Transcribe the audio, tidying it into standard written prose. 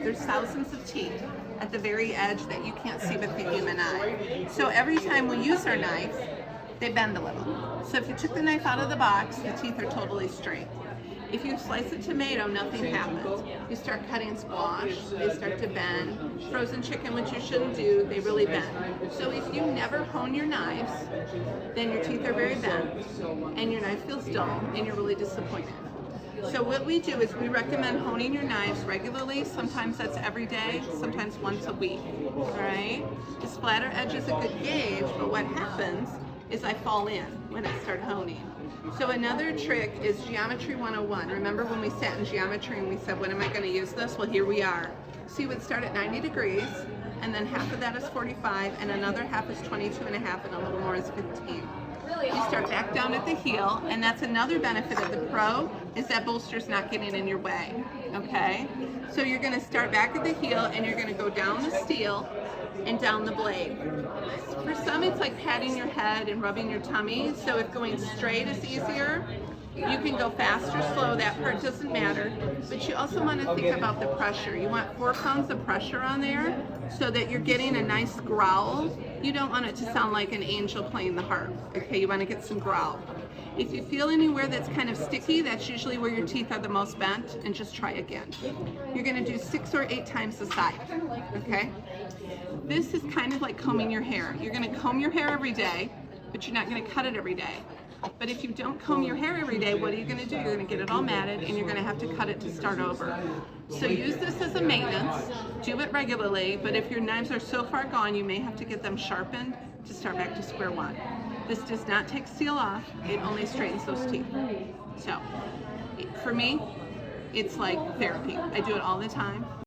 There's thousands of teeth at the very edge that you can't see with the human eye. So every time we use our knife, they bend a little. So if you took the knife out of the box, the teeth are totally straight. If you slice a tomato, nothing happens. You start cutting squash, they start to bend. Frozen chicken, which you shouldn't do, they really bend. So if you never hone your knives, then your teeth are very bent, and your knife feels dull, and you're really disappointed. So what we do is we recommend honing your knives regularly. Sometimes that's every day, sometimes once a week, all right? The splatter edge is a good gauge, but what happens is I fall in when I start honing. So another trick is Geometry 101. Remember when we sat in geometry and we said, when am I going to use this? Well, here we are. So you would start at 90 degrees, and then half of that is 45, and another half is 22 and a half, and a little more is 15. You start back down at the heel, and that's another benefit of the Pro, is that bolster's not getting in your way, okay? So you're gonna start back at the heel, and you're gonna go down the steel and down the blade. For some, it's like patting your head and rubbing your tummy, so if going straight is easier, you can go fast or slow, that part doesn't matter, but you also want to think about the pressure. You want 4 pounds of pressure on there so that you're getting a nice growl. You don't want it to sound like an angel playing the harp, okay? You want to get some growl. If you feel anywhere that's kind of sticky, that's usually where your teeth are the most bent, and just try again. You're going to do 6 or 8 times a side, okay? This is kind of like combing your hair. You're going to comb your hair every day, but you're not going to cut it every day. But if you don't comb your hair every day, what are you going to do? You're going to get it all matted, and you're going to have to cut it to start over. So use this as a maintenance. Do it regularly, but if your knives are so far gone, you may have to get them sharpened to start back to square one. This does not take steel off. It only straightens those teeth. So for me, it's like therapy. I do it all the time.